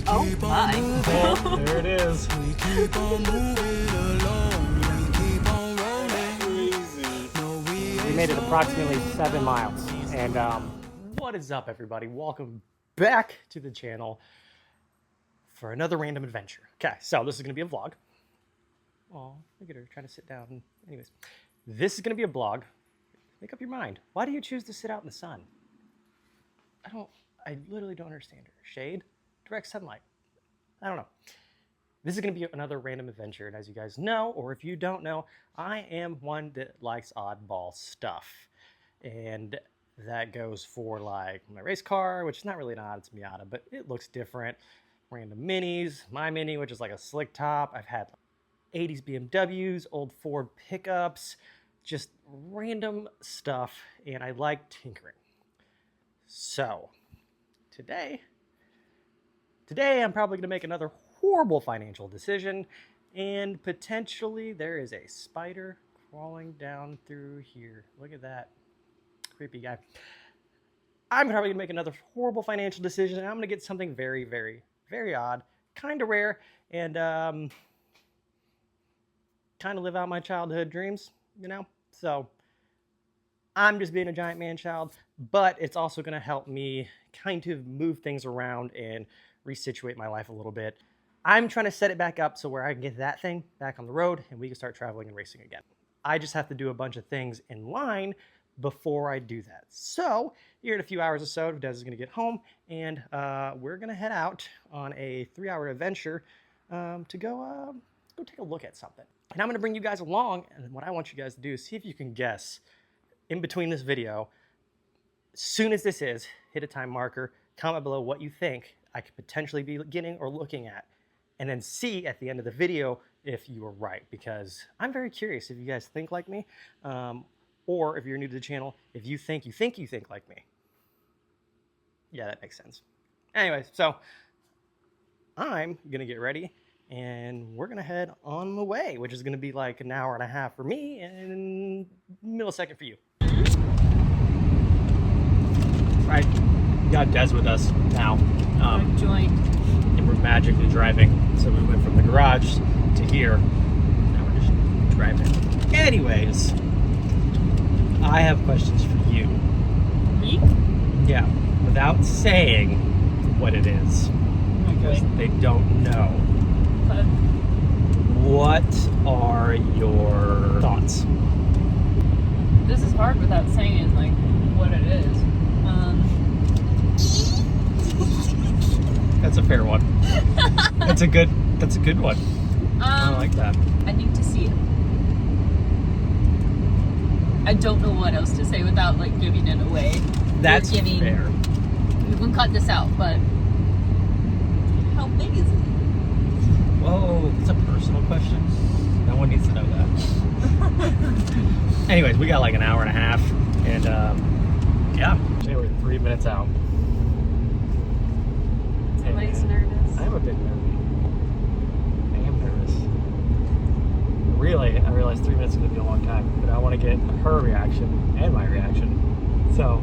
Oh my. Well, there it is. We made it approximately 7 miles. And what is up, everybody? Welcome back to the channel for another random adventure. Okay, so this is going to be a vlog. Oh, look at her trying to sit down. Anyways, this is going to be a vlog. Make up your mind. Why do you choose to sit out in the sun? I literally don't understand her. Shade? Direct sunlight. I don't know. This is going to be another random adventure, and as you guys know, or if you don't know, I am one that likes oddball stuff. And that goes for like my race car, which is not really an odd, it's Miata, but it looks different. Random minis, my mini, which is like a slick top. I've had 80s BMWs, old Ford pickups, just random stuff, and I like tinkering. So, today I'm probably going to make another horrible financial decision, and potentially there is a spider crawling down through here. Look at that. Creepy guy. I'm probably going to make another horrible financial decision, and I'm going to get something very, very, very odd, kind of rare, and kind of live out my childhood dreams, you know? So, I'm just being a giant man child, but it's also going to help me kind of move things around and resituate my life a little bit. I'm trying to set it back up so where I can get that thing back on the road and we can start traveling and racing again. I just have to do a bunch of things in line before I do that. So here in a few hours or so, Des is going to get home, and we're going to head out on a 3-hour adventure to go take a look at something. And I'm going to bring you guys along, and what I want you guys to do is see if you can guess in between this video, as soon as this is, hit a time marker, comment below what you think I could potentially be getting or looking at, and then see at the end of the video if you were right, because I'm very curious if you guys think like me, or if you're new to the channel, if you think like me. Yeah, that makes sense. Anyway, so I'm gonna get ready, and we're gonna head on the way, which is gonna be like an hour and a half for me and a millisecond for you. Right, got Des with us now. Joined. And we're magically driving. So we went from the garage to here. Now we're just driving. Anyways, I have questions for you. Me? Yeah, without saying what it is. Because they don't know. Okay. What are your thoughts? This is hard without saying like what it is. That's a fair one. That's a good one. I like that. I need to see it. I don't know what else to say without like giving it away. That's fair. We can cut this out, but how big is it? Whoa, it's a personal question. No one needs to know that. Anyways, we got like an hour and a half, and yeah, we're 3 minutes out. Somebody's nervous. I'm a bit nervous. I am nervous. Really, I realized 3 minutes is going to be a long time, but I want to get her reaction and my reaction. So,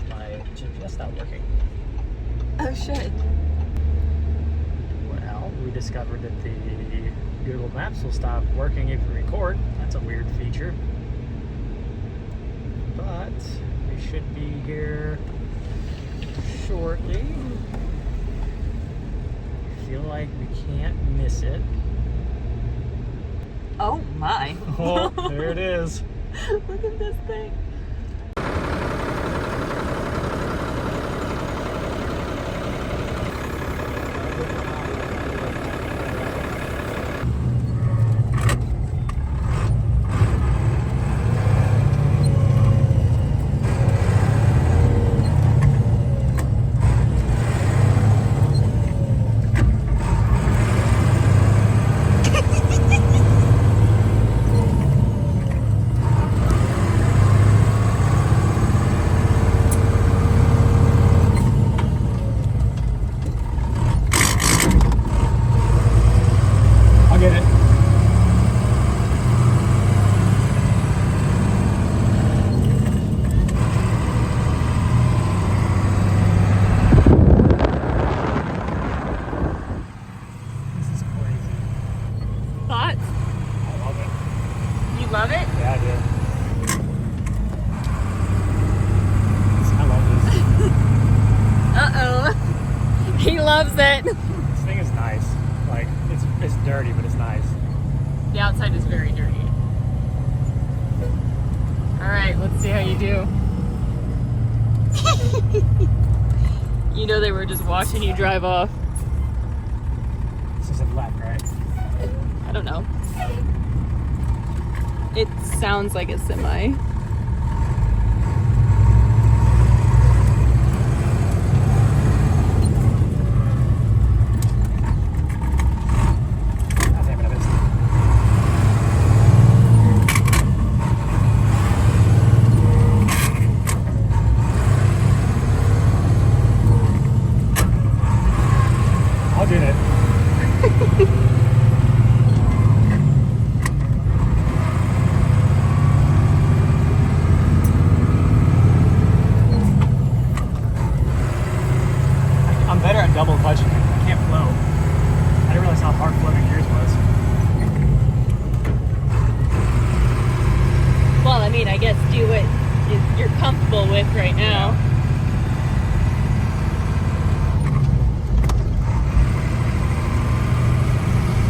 my GPS stopped working. Oh shit. Well, we discovered that the Google Maps will stop working if you record. That's a weird feature. But we should be here shortly. I feel like we can't miss it. Oh my. Oh, there it is. Look at this thing. loves it. This thing is nice. Like, it's dirty, but it's nice. The outside is very dirty. Alright, let's see how you do. You know they were just watching you drive off. This is a black, right? I don't know. It sounds like a semi. I'll do it. I'm better at double clutching. I can't flow. I didn't realize how hard floating yours was. Well, I mean, I guess do what you're comfortable with right now.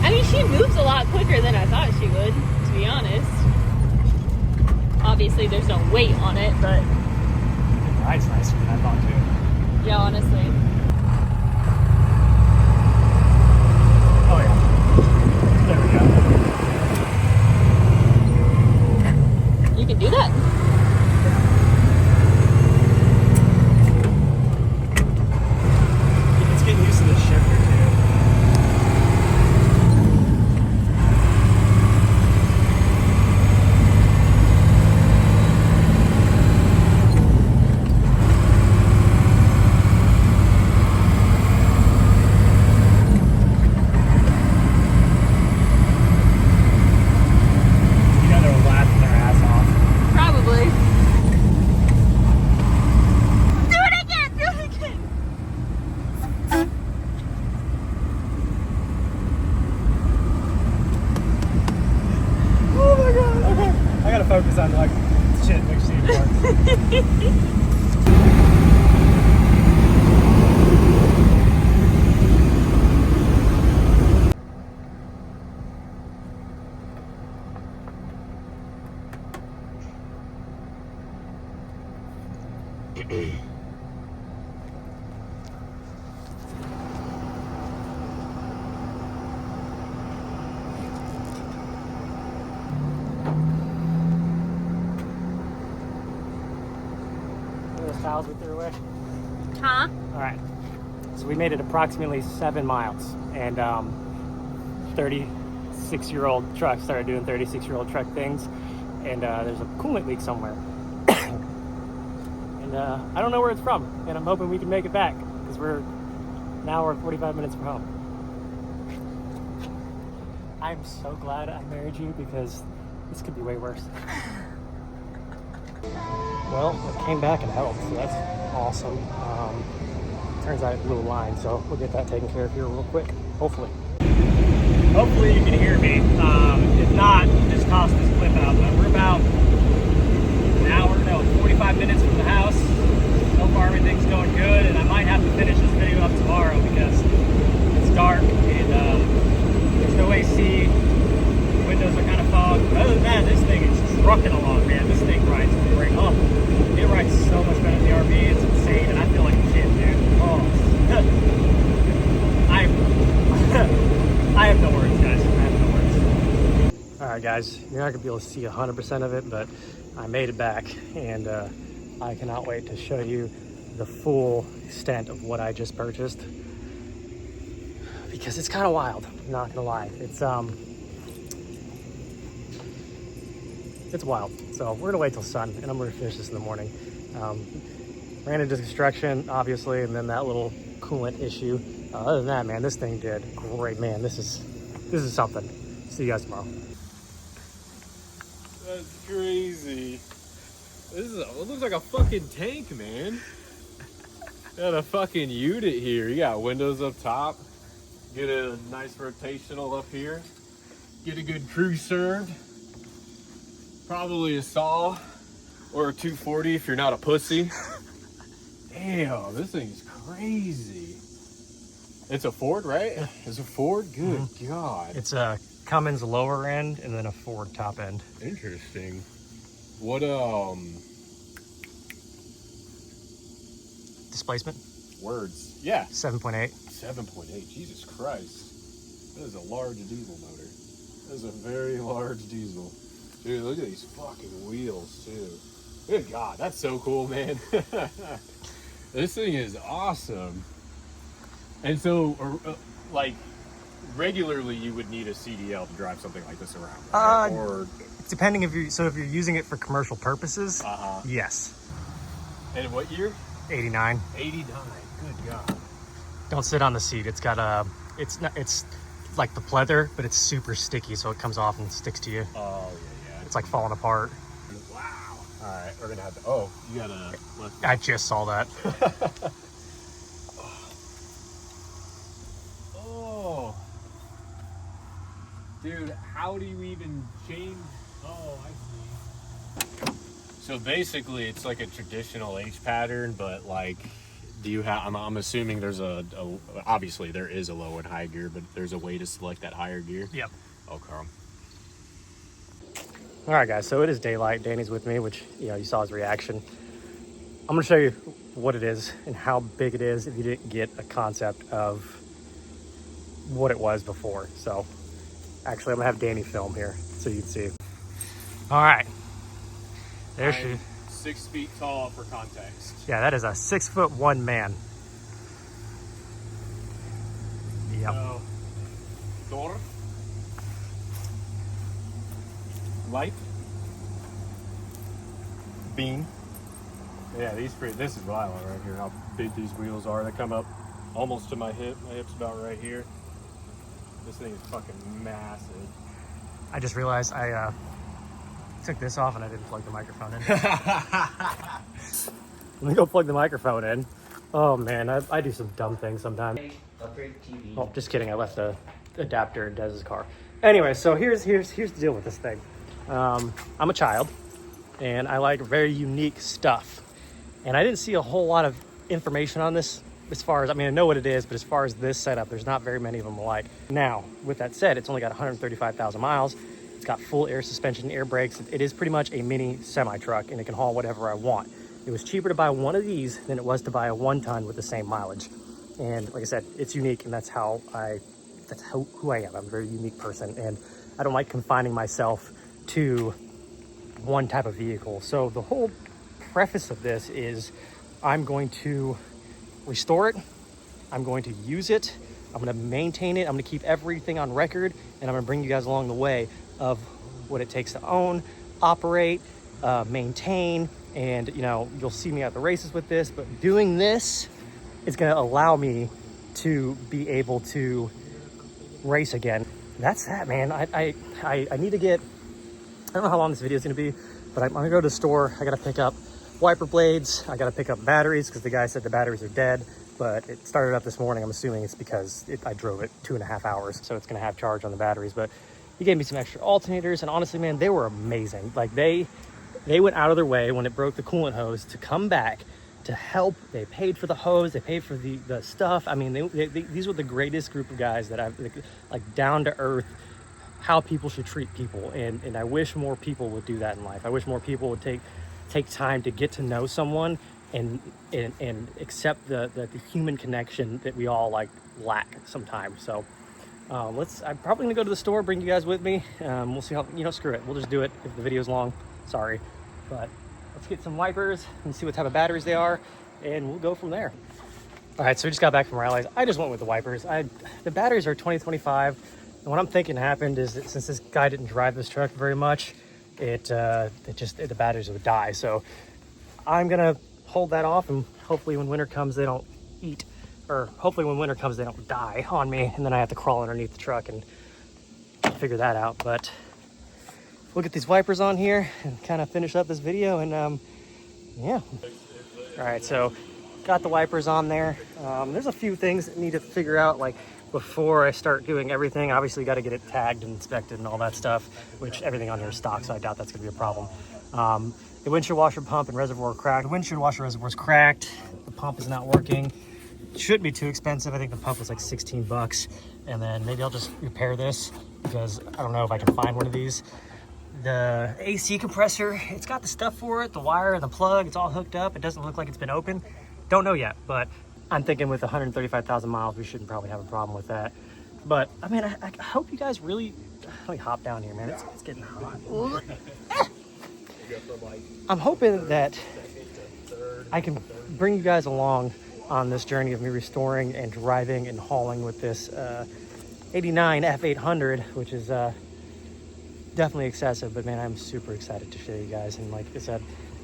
I mean, she moves a lot quicker than I thought she would, to be honest. Obviously, there's no weight on it, but... The ride's nicer than I thought, too. Yeah, honestly. Oh, yeah. There we go. You can do that. It's getting used to the shifter, too. Focus on like shit next to you. Towels we threw away? Huh? Alright. So we made it approximately 7 miles, and 36-year-old truck started doing 36-year-old truck things, and there's a coolant leak somewhere. And I don't know where it's from, and I'm hoping we can make it back, because we're 45 minutes from home. I'm so glad I married you, because this could be way worse. Well, it came back and helped, so that's awesome. Turns out it blew a line, so we'll get that taken care of here real quick, hopefully. Hopefully you can hear me. If not, just toss this clip out. But we're about 45 minutes from the house. So far everything's going good, and I might have to finish this video up tomorrow because it's dark and there's no AC. The windows are kind of fogged. But other than that, this thing is trucking along, man. This thing rides great. Oh, it rides so much better than the RV. It's insane, and I feel like a kid, dude. Oh, I have no words, guys. I have no words. All right, guys. You're not gonna be able to see 100% of it, but I made it back, and I cannot wait to show you the full extent of what I just purchased, because it's kind of wild. I'm not gonna lie. It's wild. So we're gonna wait till sun, and I'm gonna finish this in the morning. Ran into construction, obviously, and then that little coolant issue. Other than that, man, this thing did great, man. This is something. See you guys tomorrow. That's crazy. It looks like a fucking tank, man. Got a fucking unit here. You got windows up top. Get a nice rotational up here. Get a good crew served. Probably a saw or a 240 if you're not a pussy. Damn, this thing's crazy. It's a Ford, right? Yeah. It's a Ford? Good God. It's a Cummins lower end and then a Ford top end. Interesting. What, Displacement? words? Yeah. 7.8. 7.8. Jesus Christ. That is a large diesel motor. That is a very large diesel. Dude, look at these fucking wheels, too. Good God, that's so cool, man. This thing is awesome. And so, like, regularly you would need a CDL to drive something like this around, right? Or depending if you're using it for commercial purposes, yes. And what year? 89. 89. Good God. Don't sit on the seat. It's got it's like the pleather, but it's super sticky, so it comes off and sticks to you. Oh yeah. It's like falling apart. Wow. All right, we're gonna have to. Oh, you gotta. I just saw that. Oh, dude, how do you even change? Oh, I see. So basically, it's like a traditional H pattern, but like, do you have? I'm assuming there's obviously there is a low and high gear, but there's a way to select that higher gear. Yep. Okay. All right, guys. So it is daylight. Danny's with me, which you saw his reaction. I'm gonna show you what it is and how big it is if you didn't get a concept of what it was before. So actually, I'm gonna have Danny film here so you can see. All right. There she. 6 feet tall for context. Yeah, that is a 6'1" man. Yep. Door. Light. Beam. Yeah, this is violent right here, how big these wheels are. They come up almost to my hip. My hip's about right here. This thing is fucking massive. I just realized I took this off and I didn't plug the microphone in. Let me go plug the microphone in. Oh man, I do some dumb things sometimes. Oh, just kidding. I left the adapter in Dez's car. Anyway, so here's the deal with this thing. I'm a child, and I like very unique stuff. And I didn't see a whole lot of information on this as far as, I know what it is, but as far as this setup, there's not very many of them alike. Now, with that said, it's only got 135,000 miles. It's got full air suspension, air brakes. It is pretty much a mini semi-truck, and it can haul whatever I want. It was cheaper to buy one of these than it was to buy a 1-ton with the same mileage. And like I said, it's unique, and that's who I am. I'm a very unique person, and I don't like confining myself to one type of vehicle. So the whole preface of this is I'm going to restore it. I'm going to use it. I'm going to maintain it. I'm going to keep everything on record, and I'm going to bring you guys along the way of what it takes to own, operate, maintain, and you'll see me at the races with this, but doing this is going to allow me to be able to race again. That's that, man. I need to get, I don't know how long this video is going to be, but I'm going to go to the store. I got to pick up wiper blades. I got to pick up batteries because the guy said the batteries are dead, but it started up this morning. I'm assuming it's because I drove it 2.5 hours, so it's going to have charge on the batteries. But he gave me some extra alternators, and honestly, man, they were amazing. Like they went out of their way when it broke the coolant hose to come back to help. They paid for the hose, they paid for the stuff. These were the greatest group of guys that I've, like down to earth, how people should treat people. And I wish more people would do that in life. I wish more people would take time to get to know someone and accept the human connection that we all lack sometimes. So I'm probably gonna go to the store, bring you guys with me. We'll see how, screw it. We'll just do it if the video's long, sorry. But let's get some wipers and see what type of batteries they are, and we'll go from there. All right, so we just got back from rallies. I just went with the wipers. The batteries are 2025, and what I'm thinking happened is that since this guy didn't drive this truck very much, the batteries would die. So I'm gonna hold that off, and hopefully when winter comes they don't eat, or hopefully when winter comes they don't die on me, and then I have to crawl underneath the truck and figure that out. But we'll get these wipers on here and kind of finish up this video, and yeah. All right, so got the wipers on there. There's a few things that need to figure out, like before I start doing everything. Obviously got to get it tagged and inspected and all that stuff, which everything on here is stock, so I doubt that's gonna be a problem. The windshield washer pump and reservoir are cracked. The windshield washer reservoir is cracked. The pump is not working. shouldn't be too expensive. I think the pump was like 16 bucks. And then maybe I'll just repair this because I don't know if I can find one of these. The AC compressor, it's got the stuff for it, the wire and the plug, it's all hooked up. It doesn't look like it's been open. Don't know yet, but I'm thinking with 135,000 miles, we shouldn't probably have a problem with that. But I mean, I hope you guys really, let me hop down here, man. It's getting hot. I'm hoping that I can bring you guys along on this journey of me restoring and driving and hauling with this 89 F800, which is definitely excessive, but man, I'm super excited to show you guys. And like I said,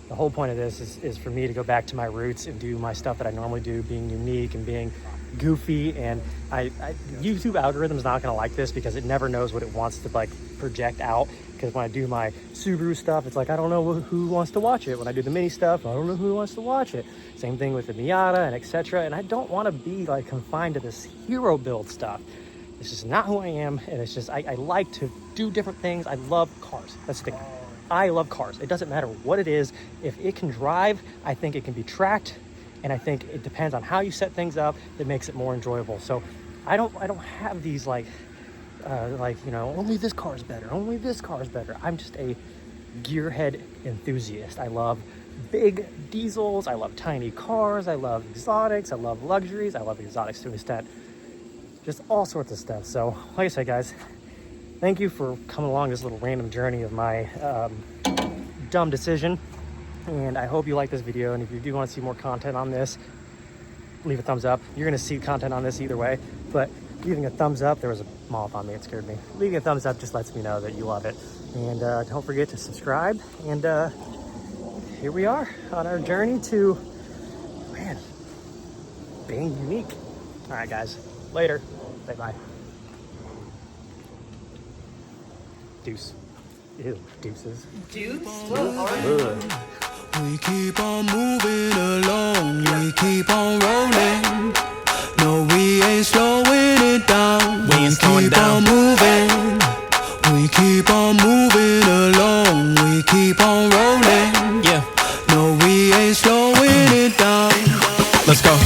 the whole point of this is for me to go back to my roots and do my stuff that I normally do, being unique and being goofy. And YouTube algorithm is not going to like this because it never knows what it wants to like project out. Because when I do my Subaru stuff, it's like, I don't know who wants to watch it. When I do the mini stuff, I don't know who wants to watch it. Same thing with the Miata and etc. And I don't want to be like confined to this hero build stuff. It's just not who I am. And it's just, I like to do different things. I love cars. That's the thing. I love cars. It doesn't matter what it is. If it can drive, I think it can be tracked. And I think it depends on how you set things up that makes it more enjoyable. So I don't have these like, you know, only this car is better, only this car is better. I'm just a gearhead enthusiast. I love big diesels, I love tiny cars, I love exotics, I love luxuries, I love exotics to an extent, just all sorts of stuff. So like I said, guys, thank you for coming along this little random journey of my dumb decision, and I hope you like this video. And if you do want to see more content on this, leave a thumbs up. You're going to see content on this either way, but leaving a thumbs up, there was a moth on me, it scared me. Leaving a thumbs up just lets me know that you love it. And don't forget to subscribe. And here we are on our journey to, man, being unique. All right, guys, later. Say bye. Deuce. Ew, deuces. Deuce? We keep on moving along, we keep on rolling. No, we ain't slowing it down. We ain't slowing down. We keep on moving. We keep on moving along. We keep on rolling. Yeah. No, we ain't slowing it down. Let's go.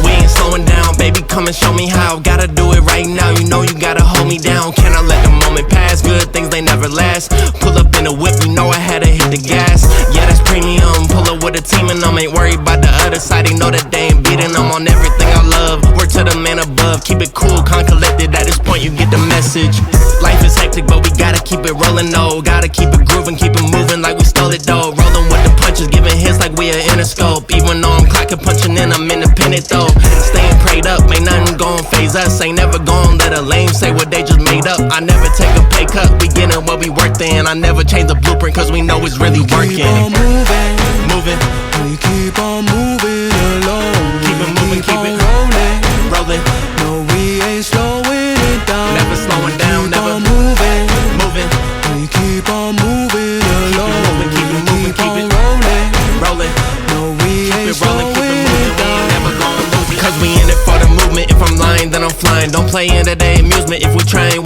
We ain't slowing down, baby. Come and show me how. Gotta do it right now. You know you gotta hold me down. Cannot let the moment pass. Good things they never last. Pull up in a whip, you know I had to hit the gas. Yeah, that's premium. Pull up with a team and I'm ain't worried about the other side. They know that they ain't beating. I'm on everything I love. Work to the man above. Keep it cool, calm, collected. At this point you get the message. Life is hectic, but we gotta keep it rolling though. Gotta keep it grooving, keep it moving like we stole it though. Rolling with the punches, giving hits like we a Interscope. Even though I'm clocking, punching in, I'm independent though. Staying prayed up, ain't nothing gon' phase us. Ain't never gon' let a lame say what they just made up. I never take a pay cut, we getting what we worked in. I never change the blueprint cause we know it's really working. We keep on moving. We keep on moving along. Keep it moving, keep it rolling. No, we ain't slowing it down. Never slowing down, never moving. We keep on moving along. Keep it moving, keep it rolling. No, we ain't slowing it down. Never gonna lose it. Cause we in it for the movement. If I'm lying, then I'm flying. Don't play into their amusement. If we try,